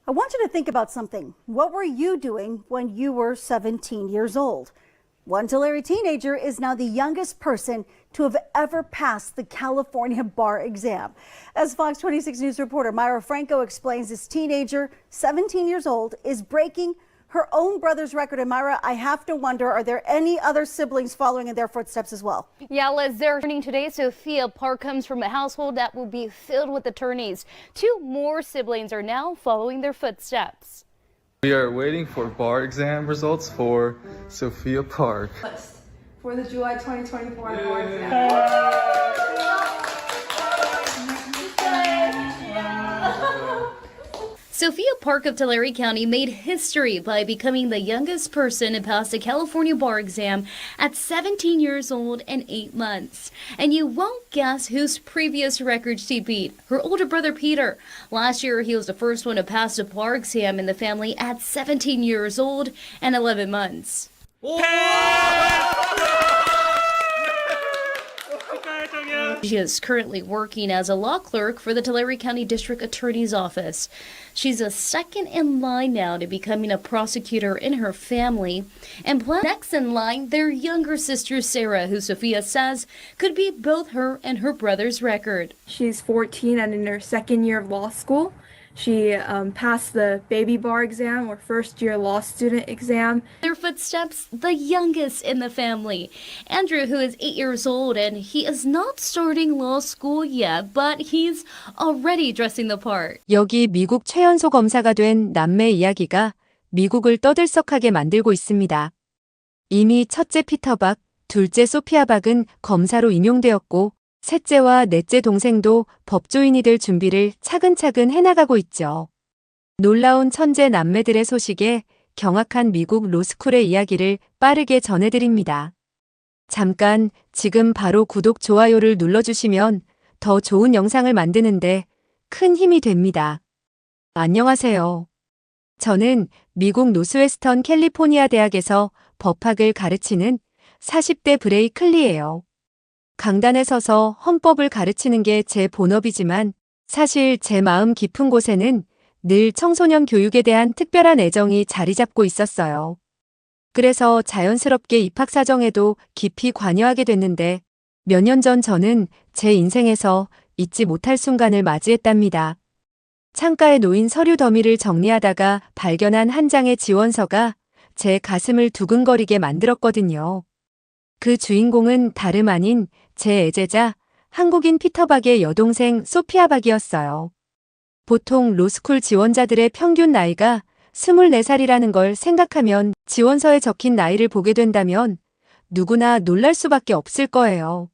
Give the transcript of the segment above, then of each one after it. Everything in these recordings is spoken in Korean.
I want you to think about something. What were you doing when you were 17 years old? One Tulare teenager is now the youngest person to have ever passed the California bar exam. As Fox 26 News reporter Myra Franco explains, this teenager, 17 years old, is breaking her own brother's record. And Myra, I have to wonder, are there any other siblings following in their footsteps as well? Yeah, Liz, they're turning today. Sophia Park comes from a household that will be filled with attorneys. Two more siblings are now following their footsteps. We are waiting for bar exam results for Sophia Park. For the July 2024 bar exam. Sophia Park of Tulare County made history by becoming the youngest person to pass the California bar exam at 17 years old and 8 months. And you won't guess whose previous record she beat. Her older brother, Peter. Last year, he was the first one to pass the bar exam in the family at 17 years old and 11 months. She is currently working as a law clerk for the Tulare County District Attorney's Office. She's a second in line now to becoming a prosecutor in her family. And next in line, their younger sister, Sarah, who Sophia says could beat both her and her brother's record. She's 14 and in her second year of law school. She passed the baby bar exam, or first year law student exam. Their footsteps, the youngest in the family. Andrew, who is 8 years old, and he is not starting law school yet, but he's already dressing the part. 여기 미국 최연소 검사가 된 남매 이야기가 미국을 떠들썩하게 만들고 있습니다. 이미 첫째 피터 박, 둘째 소피아 박은 검사로 임용되었고 셋째와 넷째 동생도 법조인이 될 준비를 차근차근 해나가고 있죠. 놀라운 천재 남매들의 소식에 경악한 미국 로스쿨의 이야기를 빠르게 전해드립니다. 잠깐 지금 바로 구독, 좋아요를 눌러주시면 더 좋은 영상을 만드는데 큰 힘이 됩니다. 안녕하세요. 저는 미국 노스웨스턴 캘리포니아 대학에서 법학을 가르치는 40대 브레이클리예요. 강단에 서서 헌법을 가르치는 게 제 본업이지만 사실 제 마음 깊은 곳에는 늘 청소년 교육에 대한 특별한 애정이 자리 잡고 있었어요. 그래서 자연스럽게 입학 사정에도 깊이 관여하게 됐는데 몇 년 전 저는 제 인생에서 잊지 못할 순간을 맞이했답니다. 창가에 놓인 서류 더미를 정리하다가 발견한 한 장의 지원서가 제 가슴을 두근거리게 만들었거든요. 그 주인공은 다름 아닌 제 애제자 한국인 피터 박의 여동생 소피아 박이었어요. 보통 로스쿨 지원자들의 평균 나이가 24살이라는 걸 생각하면 지원서에 적힌 나이를 보게 된다면 누구나 놀랄 수밖에 없을 거예요.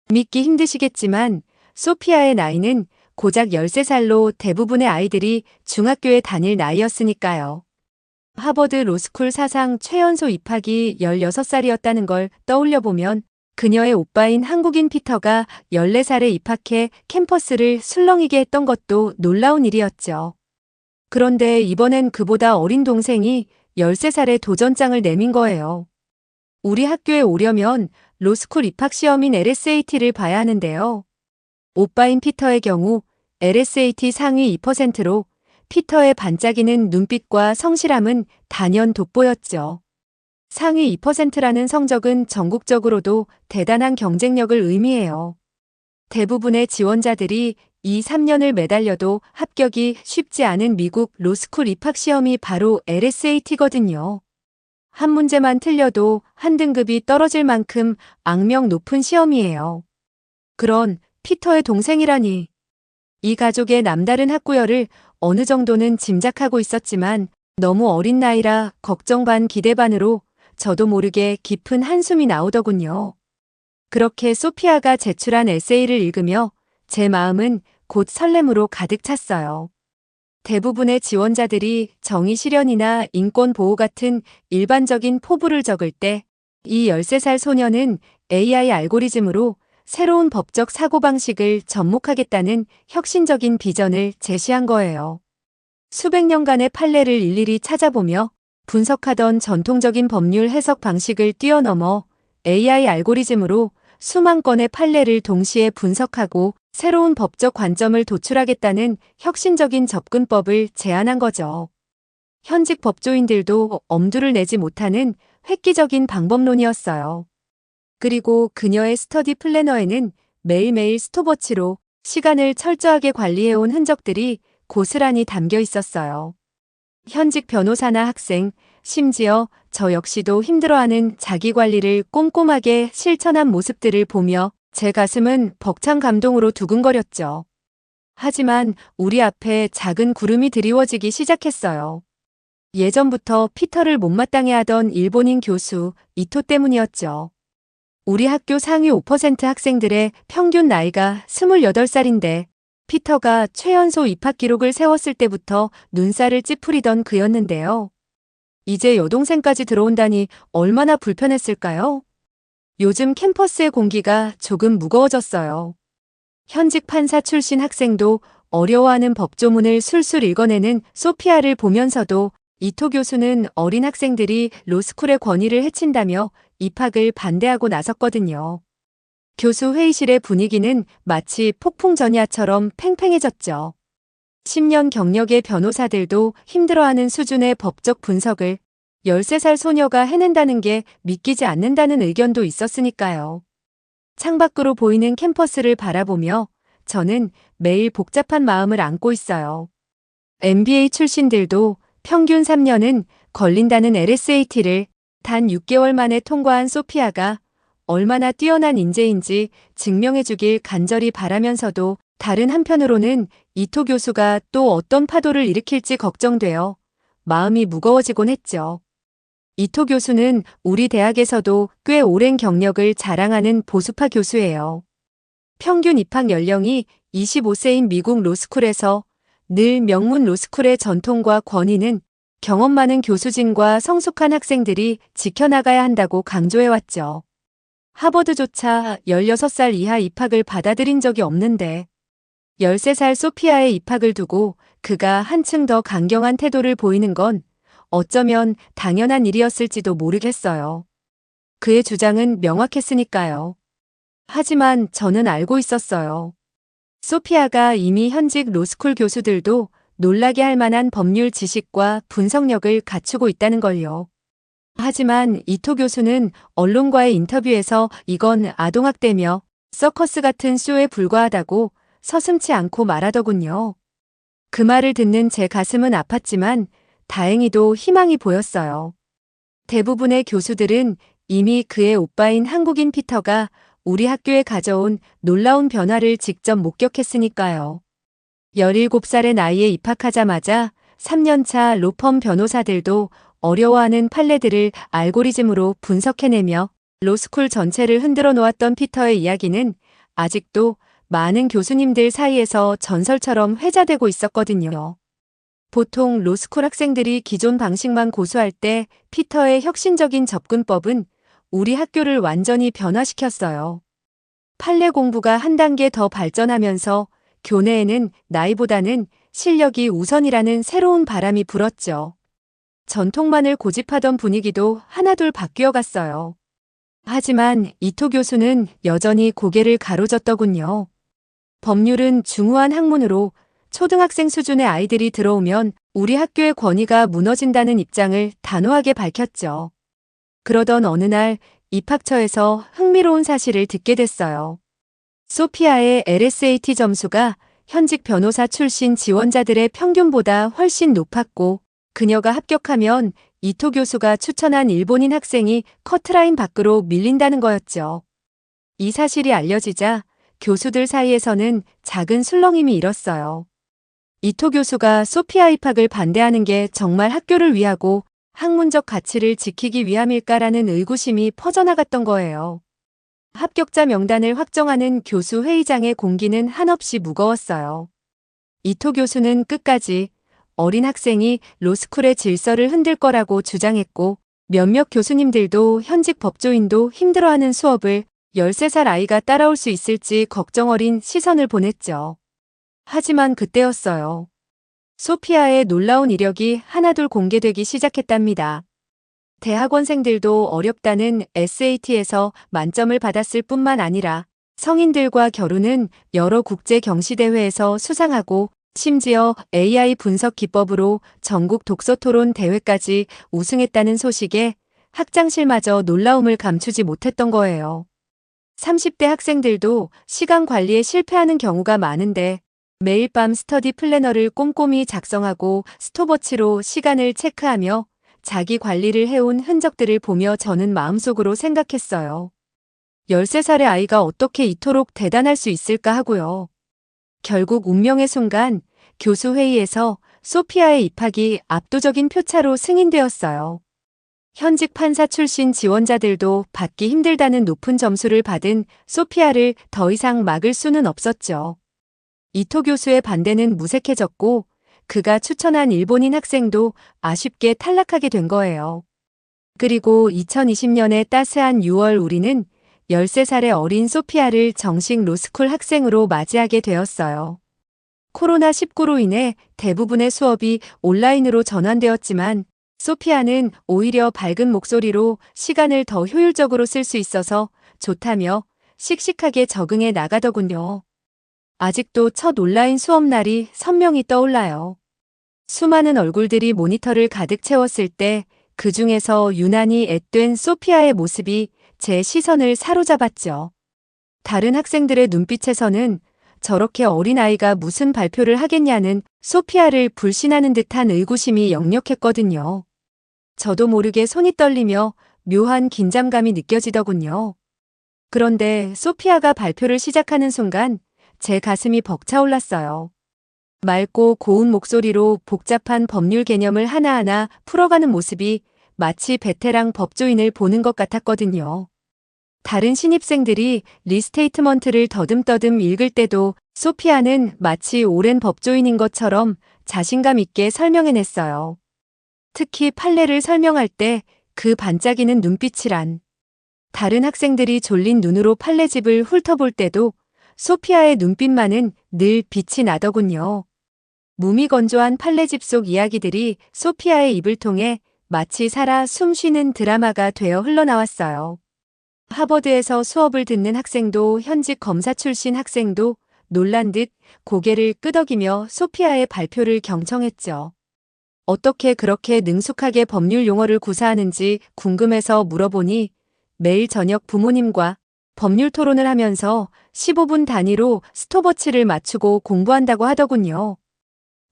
믿기 힘드시겠지만 소피아의 나이는 고작 13살로 대부분의 아이들이 중학교에 다닐 나이였으니까요. 하버드 로스쿨 사상 최연소 입학이 16살이었다는 걸 떠올려보면 그녀의 오빠인 한국인 피터가 14살에 입학해 캠퍼스를 술렁이게 했던 것도 놀라운 일이었죠. 그런데 이번엔 그보다 어린 동생이 13살에 도전장을 내민 거예요. 우리 학교에 오려면 로스쿨 입학시험인 LSAT를 봐야 하는데요. 오빠인 피터의 경우 LSAT 상위 2%로 피터의 반짝이는 눈빛과 성실함은 단연 돋보였죠. 상위 2%라는 성적은 전국적으로도 대단한 경쟁력을 의미해요. 대부분의 지원자들이 2, 3년을 매달려도 합격이 쉽지 않은 미국 로스쿨 입학시험이 바로 LSAT거든요. 한 문제만 틀려도 한 등급이 떨어질 만큼 악명 높은 시험이에요. 그런 피터의 동생이라니. 이 가족의 남다른 학구열을 어느 정도는 짐작하고 있었지만 너무 어린 나이라 걱정 반 기대 반으로 저도 모르게 깊은 한숨이 나오더군요. 그렇게 소피아가 제출한 에세이를 읽으며 제 마음은 곧 설렘으로 가득 찼어요. 대부분의 지원자들이 정의 실현이나 인권 보호 같은 일반적인 포부를 적을 때 이 13살 소녀는 AI 알고리즘으로 새로운 법적 사고방식을 접목하겠다는 혁신적인 비전을 제시한 거예요. 수백 년간의 판례를 일일이 찾아보며 분석하던 전통적인 법률 해석 방식을 뛰어넘어 AI 알고리즘으로 수만 건의 판례를 동시에 분석하고 새로운 법적 관점을 도출하겠다는 혁신적인 접근법을 제안한 거죠. 현직 법조인들도 엄두를 내지 못하는 획기적인 방법론이었어요. 그리고 그녀의 스터디 플래너에는 매일매일 스톱워치로 시간을 철저하게 관리해온 흔적들이 고스란히 담겨 있었어요. 현직 변호사나 학생, 심지어 저 역시도 힘들어하는 자기 관리를 꼼꼼하게 실천한 모습들을 보며 제 가슴은 벅찬 감동으로 두근거렸죠. 하지만 우리 앞에 작은 구름이 드리워지기 시작했어요. 예전부터 피터를 못마땅해 하던 일본인 교수 이토 때문이었죠. 우리 학교 상위 5% 학생들의 평균 나이가 28살인데 피터가 최연소 입학 기록을 세웠을 때부터 눈살을 찌푸리던 그였는데요. 이제 여동생까지 들어온다니 얼마나 불편했을까요? 요즘 캠퍼스의 공기가 조금 무거워졌어요. 현직 판사 출신 학생도 어려워하는 법조문을 술술 읽어내는 소피아를 보면서도 이토 교수는 어린 학생들이 로스쿨의 권위를 해친다며 입학을 반대하고 나섰거든요. 교수 회의실의 분위기는 마치 폭풍 전야처럼 팽팽해졌죠. 10년 경력의 변호사들도 힘들어하는 수준의 법적 분석을 13살 소녀가 해낸다는 게 믿기지 않는다는 의견도 있었으니까요. 창밖으로 보이는 캠퍼스를 바라보며 저는 매일 복잡한 마음을 안고 있어요. MBA 출신들도 평균 3년은 걸린다는 LSAT를 단 6개월 만에 통과한 소피아가 얼마나 뛰어난 인재인지 증명해주길 간절히 바라면서도 다른 한편으로는 이토 교수가 또 어떤 파도를 일으킬지 걱정되어 마음이 무거워지곤 했죠. 이토 교수는 우리 대학에서도 꽤 오랜 경력을 자랑하는 보수파 교수예요. 평균 입학 연령이 25세인 미국 로스쿨에서 늘 명문 로스쿨의 전통과 권위는 경험 많은 교수진과 성숙한 학생들이 지켜나가야 한다고 강조해왔죠. 하버드조차 16살 이하 입학을 받아들인 적이 없는데 13살 소피아의 입학을 두고 그가 한층 더 강경한 태도를 보이는 건 어쩌면 당연한 일이었을지도 모르겠어요. 그의 주장은 명확했으니까요. 하지만 저는 알고 있었어요. 소피아가 이미 현직 로스쿨 교수들도 놀라게 할 만한 법률 지식과 분석력을 갖추고 있다는 걸요. 하지만 이토 교수는 언론과의 인터뷰에서 이건 아동학대며 서커스 같은 쇼에 불과하다고 서슴지 않고 말하더군요. 그 말을 듣는 제 가슴은 아팠지만 다행히도 희망이 보였어요. 대부분의 교수들은 이미 그의 오빠인 한국인 피터가 우리 학교에 가져온 놀라운 변화를 직접 목격했으니까요. 17살의 나이에 입학하자마자 3년차 로펌 변호사들도 어려워하는 판례들을 알고리즘으로 분석해내며 로스쿨 전체를 흔들어 놓았던 피터의 이야기는 아직도 많은 교수님들 사이에서 전설처럼 회자되고 있었거든요. 보통 로스쿨 학생들이 기존 방식만 고수할 때 피터의 혁신적인 접근법은 우리 학교를 완전히 변화시켰어요. 판례 공부가 한 단계 더 발전하면서 교내에는 나이보다는 실력이 우선이라는 새로운 바람이 불었죠. 전통만을 고집하던 분위기도 하나둘 바뀌어 갔어요. 하지만 이토 교수는 여전히 고개를 가로젓더군요. 법률은 중후한 학문으로 초등학생 수준의 아이들이 들어오면 우리 학교의 권위가 무너진다는 입장을 단호하게 밝혔죠. 그러던 어느 날 입학처에서 흥미로운 사실을 듣게 됐어요. 소피아의 LSAT 점수가 현직 변호사 출신 지원자들의 평균보다 훨씬 높았고 그녀가 합격하면 이토 교수가 추천한 일본인 학생이 커트라인 밖으로 밀린다는 거였죠. 이 사실이 알려지자 교수들 사이에서는 작은 술렁임이 일었어요. 이토 교수가 소피아 입학을 반대하는 게 정말 학교를 위하고 학문적 가치를 지키기 위함일까라는 의구심이 퍼져나갔던 거예요. 합격자 명단을 확정하는 교수 회의장의 공기는 한없이 무거웠어요. 이토 교수는 끝까지 어린 학생이 로스쿨의 질서를 흔들 거라고 주장했고 몇몇 교수님들도 현직 법조인도 힘들어하는 수업을 13살 아이가 따라올 수 있을지 걱정 어린 시선을 보냈죠. 하지만 그때였어요. 소피아의 놀라운 이력이 하나둘 공개되기 시작했답니다. 대학원생들도 어렵다는 SAT에서 만점을 받았을 뿐만 아니라 성인들과 겨루는 여러 국제 경시대회에서 수상하고 심지어 AI 분석 기법으로 전국 독서 토론 대회까지 우승했다는 소식에 학장실마저 놀라움을 감추지 못했던 거예요. 30대 학생들도 시간 관리에 실패하는 경우가 많은데 매일 밤 스터디 플래너를 꼼꼼히 작성하고 스톱워치로 시간을 체크하며 자기 관리를 해온 흔적들을 보며 저는 마음속으로 생각했어요. 13살의 아이가 어떻게 이토록 대단할 수 있을까 하고요. 결국 운명의 순간 교수 회의에서 소피아의 입학이 압도적인 표차로 승인되었어요. 현직 판사 출신 지원자들도 받기 힘들다는 높은 점수를 받은 소피아를 더 이상 막을 수는 없었죠. 이토 교수의 반대는 무색해졌고 그가 추천한 일본인 학생도 아쉽게 탈락하게 된 거예요. 그리고 2020년의 따스한 6월 우리는 13살의 어린 소피아를 정식 로스쿨 학생으로 맞이하게 되었어요. 코로나19로 인해 대부분의 수업이 온라인으로 전환되었지만 소피아는 오히려 밝은 목소리로 시간을 더 효율적으로 쓸 수 있어서 좋다며 씩씩하게 적응해 나가더군요. 아직도 첫 온라인 수업날이 선명히 떠올라요. 수많은 얼굴들이 모니터를 가득 채웠을 때 그 중에서 유난히 앳된 소피아의 모습이 제 시선을 사로잡았죠. 다른 학생들의 눈빛에서는 저렇게 어린아이가 무슨 발표를 하겠냐는 소피아를 불신하는 듯한 의구심이 역력했거든요. 저도 모르게 손이 떨리며 묘한 긴장감이 느껴지더군요. 그런데 소피아가 발표를 시작하는 순간 제 가슴이 벅차올랐어요. 맑고 고운 목소리로 복잡한 법률 개념을 하나하나 풀어가는 모습이 마치 베테랑 법조인을 보는 것 같았거든요. 다른 신입생들이 리스테이트먼트를 더듬더듬 읽을 때도 소피아는 마치 오랜 법조인인 것처럼 자신감 있게 설명해냈어요. 특히 판례를 설명할 때 그 반짝이는 눈빛이란. 다른 학생들이 졸린 눈으로 판례집을 훑어볼 때도 소피아의 눈빛만은 늘 빛이 나더군요. 무미건조한 판례집 속 이야기들이 소피아의 입을 통해 마치 살아 숨쉬는 드라마가 되어 흘러나왔어요. 하버드에서 수업을 듣는 학생도 현직 검사 출신 학생도 놀란 듯 고개를 끄덕이며 소피아의 발표를 경청했죠. 어떻게 그렇게 능숙하게 법률 용어를 구사하는지 궁금해서 물어보니 매일 저녁 부모님과 법률 토론을 하면서 15분 단위로 스톱워치를 맞추고 공부한다고 하더군요.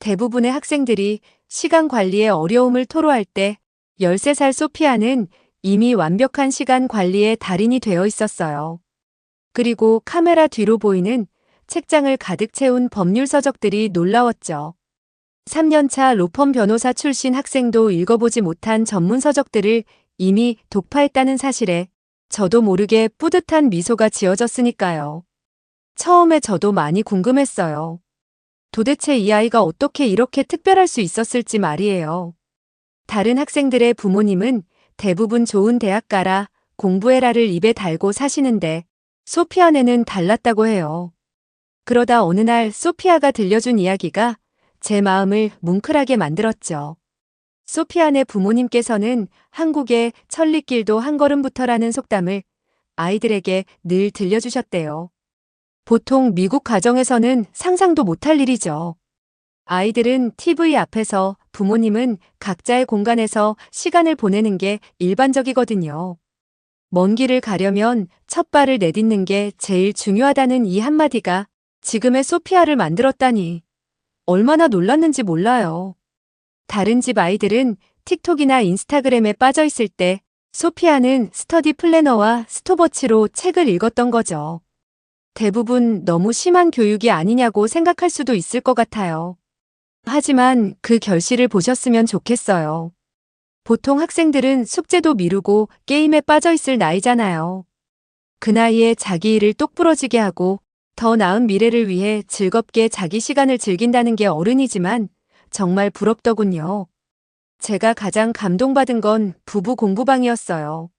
대부분의 학생들이 시간 관리에 어려움을 토로할 때 13살 소피아는 이미 완벽한 시간 관리의 달인이 되어 있었어요. 그리고 카메라 뒤로 보이는 책장을 가득 채운 법률 서적들이 놀라웠죠. 3년차 로펌 변호사 출신 학생도 읽어보지 못한 전문 서적들을 이미 독파했다는 사실에 저도 모르게 뿌듯한 미소가 지어졌으니까요. 처음에 저도 많이 궁금했어요. 도대체 이 아이가 어떻게 이렇게 특별할 수 있었을지 말이에요. 다른 학생들의 부모님은 대부분 좋은 대학 가라, 공부해라를 입에 달고 사시는데 소피아네는 달랐다고 해요. 그러다 어느 날 소피아가 들려준 이야기가 제 마음을 뭉클하게 만들었죠. 소피아네 부모님께서는 한국의 천리길도 한 걸음부터라는 속담을 아이들에게 늘 들려주셨대요. 보통 미국 가정에서는 상상도 못할 일이죠. 아이들은 TV 앞에서, 부모님은 각자의 공간에서 시간을 보내는 게 일반적이거든요. 먼 길을 가려면 첫 발을 내딛는 게 제일 중요하다는 이 한마디가 지금의 소피아를 만들었다니 얼마나 놀랐는지 몰라요. 다른 집 아이들은 틱톡이나 인스타그램에 빠져 있을 때 소피아는 스터디 플래너와 스톱워치로 책을 읽었던 거죠. 대부분 너무 심한 교육이 아니냐고 생각할 수도 있을 것 같아요. 하지만 그 결실을 보셨으면 좋겠어요. 보통 학생들은 숙제도 미루고 게임에 빠져 있을 나이잖아요. 그 나이에 자기 일을 똑부러지게 하고 더 나은 미래를 위해 즐겁게 자기 시간을 즐긴다는 게 어른이지만 정말 부럽더군요. 제가 가장 감동받은 건 부부 공부방이었어요.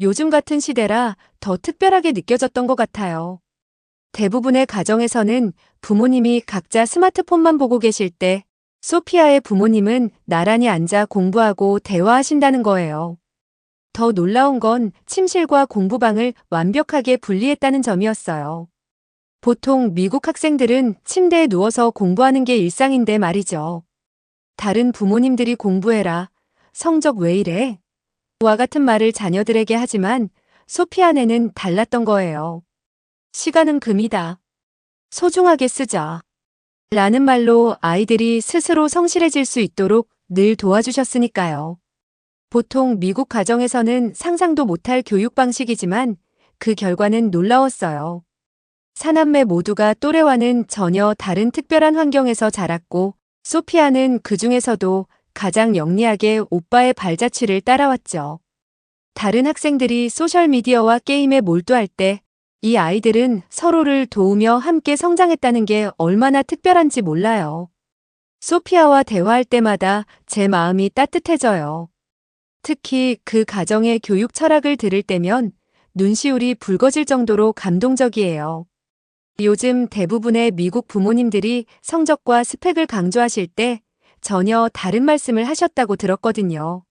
요즘 같은 시대라 더 특별하게 느껴졌던 것 같아요. 대부분의 가정에서는 부모님이 각자 스마트폰만 보고 계실 때 소피아의 부모님은 나란히 앉아 공부하고 대화하신다는 거예요. 더 놀라운 건 침실과 공부방을 완벽하게 분리했다는 점이었어요. 보통 미국 학생들은 침대에 누워서 공부하는 게 일상인데 말이죠. 다른 부모님들이 공부해라. 성적 왜 이래? 와 같은 말을 자녀들에게 하지만 소피아네는 달랐던 거예요. 시간은 금이다. 소중하게 쓰자. 라는 말로 아이들이 스스로 성실해질 수 있도록 늘 도와주셨으니까요. 보통 미국 가정에서는 상상도 못할 교육 방식이지만 그 결과는 놀라웠어요. 사남매 모두가 또래와는 전혀 다른 특별한 환경에서 자랐고 소피아는 그 중에서도 가장 영리하게 오빠의 발자취를 따라왔죠. 다른 학생들이 소셜미디어와 게임에 몰두할 때 이 아이들은 서로를 도우며 함께 성장했다는 게 얼마나 특별한지 몰라요. 소피아와 대화할 때마다 제 마음이 따뜻해져요. 특히 그 가정의 교육 철학을 들을 때면 눈시울이 붉어질 정도로 감동적이에요. 요즘 대부분의 미국 부모님들이 성적과 스펙을 강조하실 때 전혀 다른 말씀을 하셨다고 들었거든요.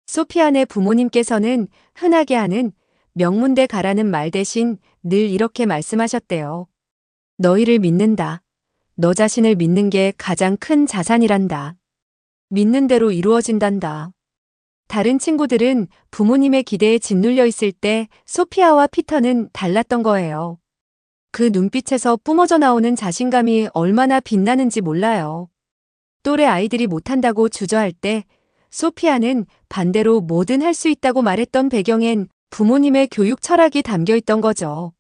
소피아네 부모님께서는 흔하게 하는 명문대 가라는 말 대신 늘 이렇게 말씀하셨대요. 너희를 믿는다. 너 자신을 믿는 게 가장 큰 자산이란다. 믿는 대로 이루어진단다. 다른 친구들은 부모님의 기대에 짓눌려 있을 때 소피아와 피터는 달랐던 거예요. 그 눈빛에서 뿜어져 나오는 자신감이 얼마나 빛나는지 몰라요. 또래 아이들이 못한다고 주저할 때 소피아는 반대로 뭐든 할 수 있다고 말했던 배경엔 부모님의 교육 철학이 담겨 있던 거죠.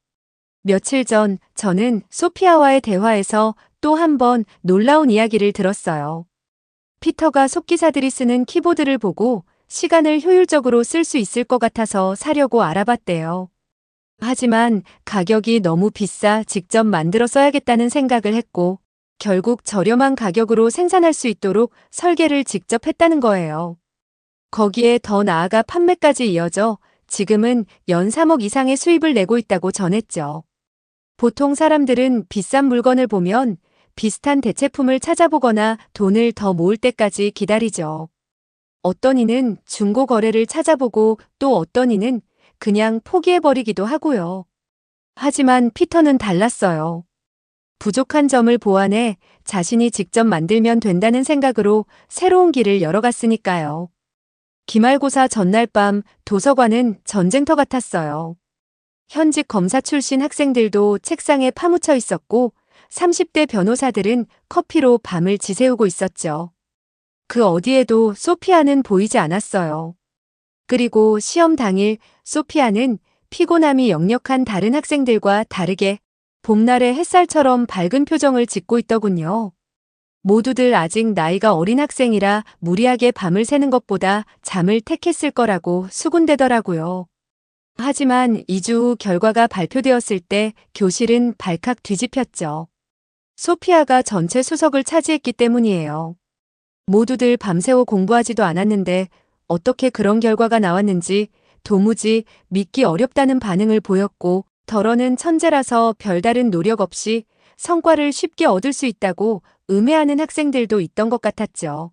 며칠 전 저는 소피아와의 대화에서 또 한 번 놀라운 이야기를 들었어요. 피터가 속기사들이 쓰는 키보드를 보고 시간을 효율적으로 쓸 수 있을 것 같아서 사려고 알아봤대요. 하지만 가격이 너무 비싸 직접 만들어 써야겠다는 생각을 했고 결국 저렴한 가격으로 생산할 수 있도록 설계를 직접 했다는 거예요. 거기에 더 나아가 판매까지 이어져 지금은 연 3억 이상의 수입을 내고 있다고 전했죠. 보통 사람들은 비싼 물건을 보면 비슷한 대체품을 찾아보거나 돈을 더 모을 때까지 기다리죠. 어떤 이는 중고 거래를 찾아보고 또 어떤 이는 그냥 포기해버리기도 하고요. 하지만 피터는 달랐어요. 부족한 점을 보완해 자신이 직접 만들면 된다는 생각으로 새로운 길을 열어갔으니까요. 기말고사 전날 밤 도서관은 전쟁터 같았어요. 현직 검사 출신 학생들도 책상에 파묻혀 있었고 30대 변호사들은 커피로 밤을 지새우고 있었죠. 그 어디에도 소피아는 보이지 않았어요. 그리고 시험 당일 소피아는 피곤함이 역력한 다른 학생들과 다르게 봄날의 햇살처럼 밝은 표정을 짓고 있더군요. 모두들 아직 나이가 어린 학생이라 무리하게 밤을 새는 것보다 잠을 택했을 거라고 수군대더라고요. 하지만 2주 후 결과가 발표되었을 때 교실은 발칵 뒤집혔죠. 소피아가 전체 수석을 차지했기 때문이에요. 모두들 밤새워 공부하지도 않았는데 어떻게 그런 결과가 나왔는지 도무지 믿기 어렵다는 반응을 보였고 덜어는 천재라서 별다른 노력 없이 성과를 쉽게 얻을 수 있다고 음해하는 학생들도 있던 것 같았죠.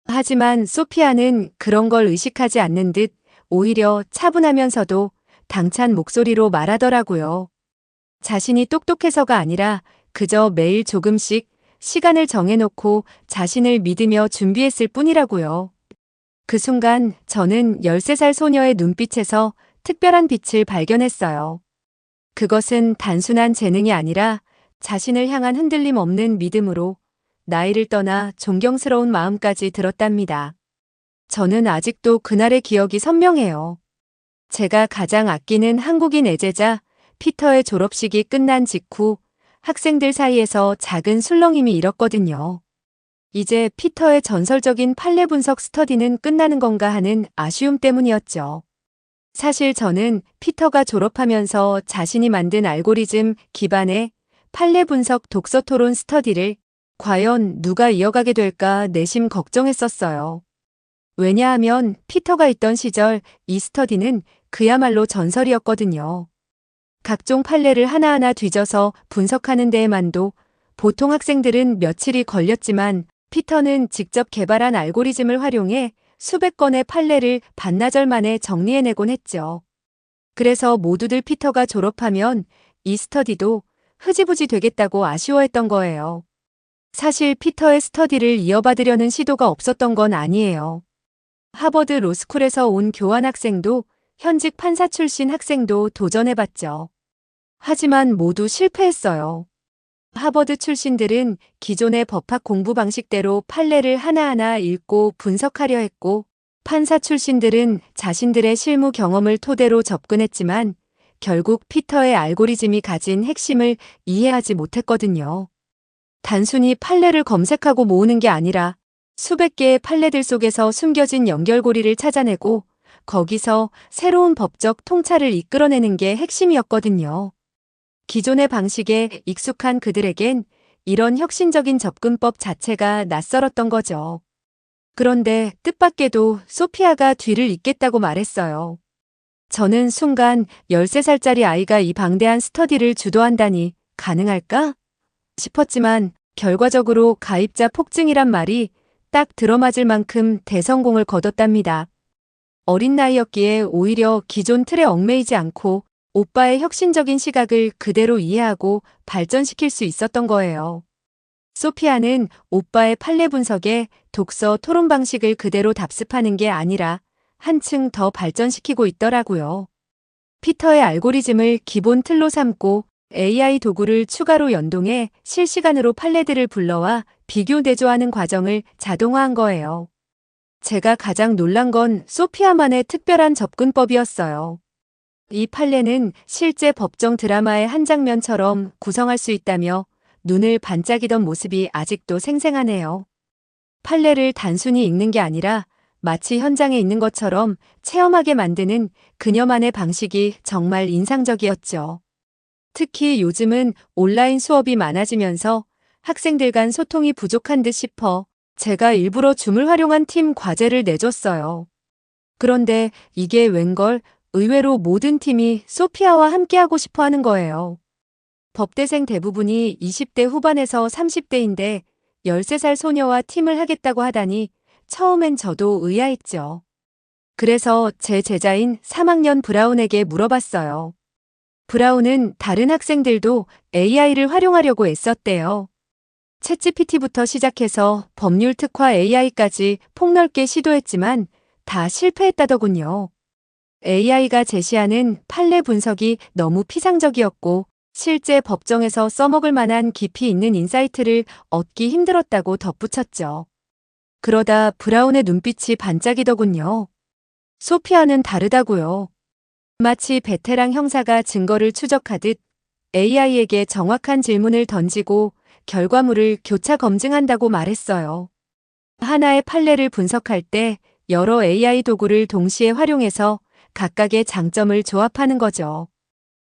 하지만 소피아는 그런 걸 의식하지 않는 듯 오히려 차분하면서도 당찬 목소리로 말하더라고요. 자신이 똑똑해서가 아니라 그저 매일 조금씩 시간을 정해놓고 자신을 믿으며 준비했을 뿐이라고요. 그 순간 저는 13살 소녀의 눈빛에서 특별한 빛을 발견했어요. 그것은 단순한 재능이 아니라 자신을 향한 흔들림 없는 믿음으로 나이를 떠나 존경스러운 마음까지 들었답니다. 저는 아직도 그날의 기억이 선명해요. 제가 가장 아끼는 한국인 애제자 피터의 졸업식이 끝난 직후 학생들 사이에서 작은 술렁임이 일었거든요. 이제 피터의 전설적인 판례 분석 스터디는 끝나는 건가 하는 아쉬움 때문이었죠. 사실 저는 피터가 졸업하면서 자신이 만든 알고리즘 기반의 판례 분석 독서 토론 스터디를 과연 누가 이어가게 될까 내심 걱정했었어요. 왜냐하면 피터가 있던 시절 이 스터디는 그야말로 전설이었거든요. 각종 판례를 하나하나 뒤져서 분석하는 데에만도 보통 학생들은 며칠이 걸렸지만 피터는 직접 개발한 알고리즘을 활용해 수백 건의 판례를 반나절 만에 정리해내곤 했죠. 그래서 모두들 피터가 졸업하면 이 스터디도 흐지부지 되겠다고 아쉬워했던 거예요. 사실 피터의 스터디를 이어받으려는 시도가 없었던 건 아니에요. 하버드 로스쿨에서 온 교환학생도 현직 판사 출신 학생도 도전해봤죠. 하지만 모두 실패했어요. 하버드 출신들은 기존의 법학 공부 방식대로 판례를 하나하나 읽고 분석하려 했고, 판사 출신들은 자신들의 실무 경험을 토대로 접근했지만 결국 피터의 알고리즘이 가진 핵심을 이해하지 못했거든요. 단순히 판례를 검색하고 모으는 게 아니라 수백 개의 판례들 속에서 숨겨진 연결고리를 찾아내고 거기서 새로운 법적 통찰을 이끌어내는 게 핵심이었거든요. 기존의 방식에 익숙한 그들에겐 이런 혁신적인 접근법 자체가 낯설었던 거죠. 그런데 뜻밖에도 소피아가 뒤를 잇겠다고 말했어요. 저는 순간 13살짜리 아이가 이 방대한 스터디를 주도한다니 가능할까? 싶었지만 결과적으로 가입자 폭증이란 말이 딱 들어맞을 만큼 대성공을 거뒀답니다. 어린 나이였기에 오히려 기존 틀에 얽매이지 않고 오빠의 혁신적인 시각을 그대로 이해하고 발전시킬 수 있었던 거예요. 소피아는 오빠의 판례 분석에 독서 토론 방식을 그대로 답습하는 게 아니라 한층 더 발전시키고 있더라고요. 피터의 알고리즘을 기본 틀로 삼고 AI 도구를 추가로 연동해 실시간으로 판례들을 불러와 비교 대조하는 과정을 자동화한 거예요. 제가 가장 놀란 건 소피아만의 특별한 접근법이었어요. 이 판례는 실제 법정 드라마의 한 장면처럼 구성할 수 있다며 눈을 반짝이던 모습이 아직도 생생하네요. 판례를 단순히 읽는 게 아니라 마치 현장에 있는 것처럼 체험하게 만드는 그녀만의 방식이 정말 인상적이었죠. 특히 요즘은 온라인 수업이 많아지면서 학생들 간 소통이 부족한 듯 싶어 제가 일부러 줌을 활용한 팀 과제를 내줬어요. 그런데 이게 웬걸 의외로 모든 팀이 소피아와 함께하고 싶어 하는 거예요. 법대생 대부분이 20대 후반에서 30대인데 13살 소녀와 팀을 하겠다고 하다니 처음엔 저도 의아했죠. 그래서 제 제자인 3학년 브라운에게 물어봤어요. 브라운은 다른 학생들도 AI를 활용하려고 애썼대요. 챗GPT부터 시작해서 법률 특화 AI까지 폭넓게 시도했지만 다 실패했다더군요. AI가 제시하는 판례 분석이 너무 피상적이었고 실제 법정에서 써먹을 만한 깊이 있는 인사이트를 얻기 힘들었다고 덧붙였죠. 그러다 브라운의 눈빛이 반짝이더군요. 소피아는 다르다고요. 마치 베테랑 형사가 증거를 추적하듯 AI에게 정확한 질문을 던지고 결과물을 교차 검증한다고 말했어요. 하나의 판례를 분석할 때 여러 AI 도구를 동시에 활용해서 각각의 장점을 조합하는 거죠.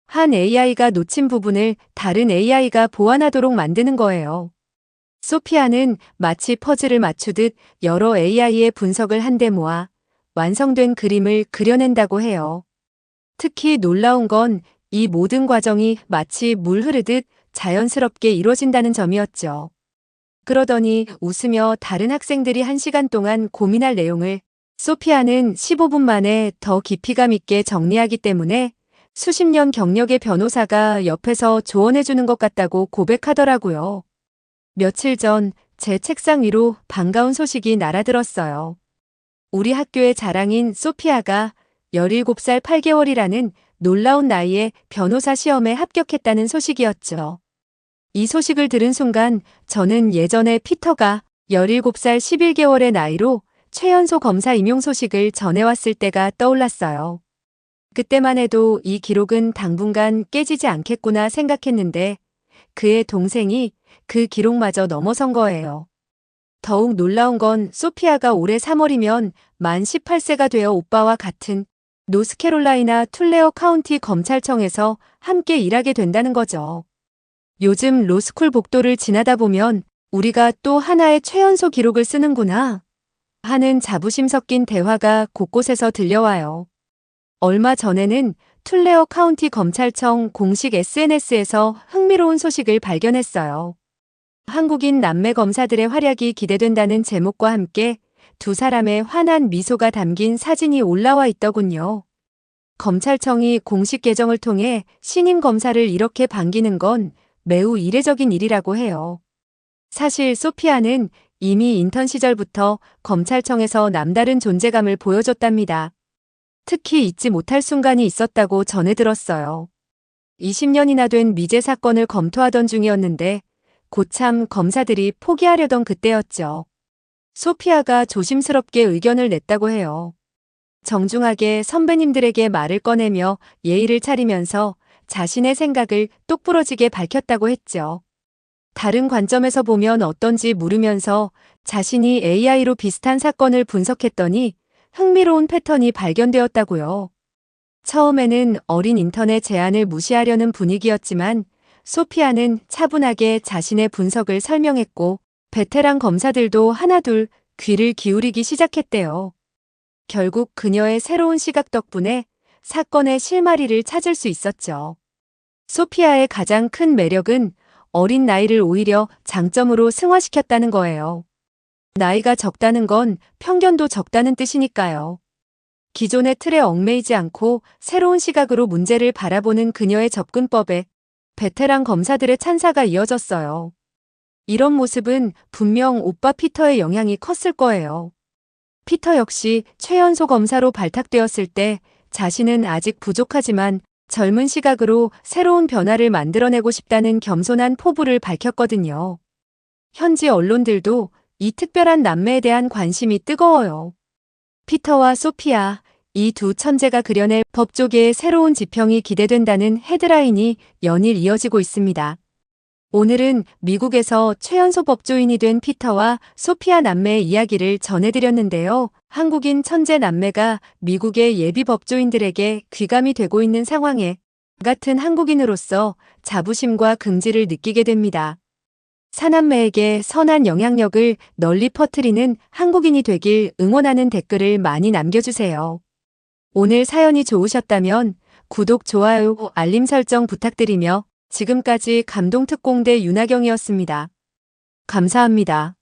한 AI가 놓친 부분을 다른 AI가 보완하도록 만드는 거예요. 소피아는 마치 퍼즐을 맞추듯 여러 AI의 분석을 한데 모아 완성된 그림을 그려낸다고 해요. 특히 놀라운 건 이 모든 과정이 마치 물 흐르듯 자연스럽게 이루어진다는 점이었죠. 그러더니 웃으며 다른 학생들이 1시간 동안 고민할 내용을 소피아는 15분 만에 더 깊이감 있게 정리하기 때문에 수십 년 경력의 변호사가 옆에서 조언해주는 것 같다고 고백하더라고요. 며칠 전 제 책상 위로 반가운 소식이 날아들었어요. 우리 학교의 자랑인 소피아가 17살 8개월이라는 놀라운 나이에 변호사 시험에 합격했다는 소식이었죠. 이 소식을 들은 순간 저는 예전에 피터가 17살 11개월의 나이로 최연소 검사 임용 소식을 전해왔을 때가 떠올랐어요. 그때만 해도 이 기록은 당분간 깨지지 않겠구나 생각했는데 그의 동생이 그 기록마저 넘어선 거예요. 더욱 놀라운 건 소피아가 올해 3월이면 만 18세가 되어 오빠와 같은 노스캐롤라이나 툴레어 카운티 검찰청에서 함께 일하게 된다는 거죠. 요즘 로스쿨 복도를 지나다 보면 우리가 또 하나의 최연소 기록을 쓰는구나 하는 자부심 섞인 대화가 곳곳에서 들려와요. 얼마 전에는 툴레어 카운티 검찰청 공식 SNS에서 흥미로운 소식을 발견했어요. 한국인 남매 검사들의 활약이 기대된다는 제목과 함께 두 사람의 환한 미소가 담긴 사진이 올라와 있더군요. 검찰청이 공식 계정을 통해 신임 검사를 이렇게 반기는 건 매우 이례적인 일이라고 해요. 사실 소피아는 이미 인턴 시절부터 검찰청에서 남다른 존재감을 보여줬답니다. 특히 잊지 못할 순간이 있었다고 전해 들었어요. 20년이나 된 미제 사건을 검토하던 중이었는데 고참 검사들이 포기하려던 그때였죠. 소피아가 조심스럽게 의견을 냈다고 해요. 정중하게 선배님들에게 말을 꺼내며 예의를 차리면서 자신의 생각을 똑부러지게 밝혔다고 했죠. 다른 관점에서 보면 어떤지 물으면서 자신이 AI로 비슷한 사건을 분석했더니 흥미로운 패턴이 발견되었다고요. 처음에는 어린 인턴의 제안을 무시하려는 분위기였지만 소피아는 차분하게 자신의 분석을 설명했고 베테랑 검사들도 하나둘 귀를 기울이기 시작했대요. 결국 그녀의 새로운 시각 덕분에 사건의 실마리를 찾을 수 있었죠. 소피아의 가장 큰 매력은 어린 나이를 오히려 장점으로 승화시켰다는 거예요. 나이가 적다는 건 편견도 적다는 뜻이니까요. 기존의 틀에 얽매이지 않고 새로운 시각으로 문제를 바라보는 그녀의 접근법에 베테랑 검사들의 찬사가 이어졌어요. 이런 모습은 분명 오빠 피터의 영향이 컸을 거예요. 피터 역시 최연소 검사로 발탁되었을 때 자신은 아직 부족하지만 젊은 시각으로 새로운 변화를 만들어내고 싶다는 겸손한 포부를 밝혔거든요. 현지 언론들도 이 특별한 남매에 대한 관심이 뜨거워요. 피터와 소피아, 이 두 천재가 그려낼 법조계의 새로운 지평이 기대된다는 헤드라인이 연일 이어지고 있습니다. 오늘은 미국에서 최연소 법조인이 된 피터와 소피아 남매의 이야기를 전해드렸는데요. 한국인 천재 남매가 미국의 예비 법조인들에게 귀감이 되고 있는 상황에 같은 한국인으로서 자부심과 긍지를 느끼게 됩니다. 사남매에게 선한 영향력을 널리 퍼뜨리는 한국인이 되길 응원하는 댓글을 많이 남겨주세요. 오늘 사연이 좋으셨다면 구독, 좋아요, 알림 설정 부탁드리며 지금까지 감동특공대 윤하경이었습니다. 감사합니다.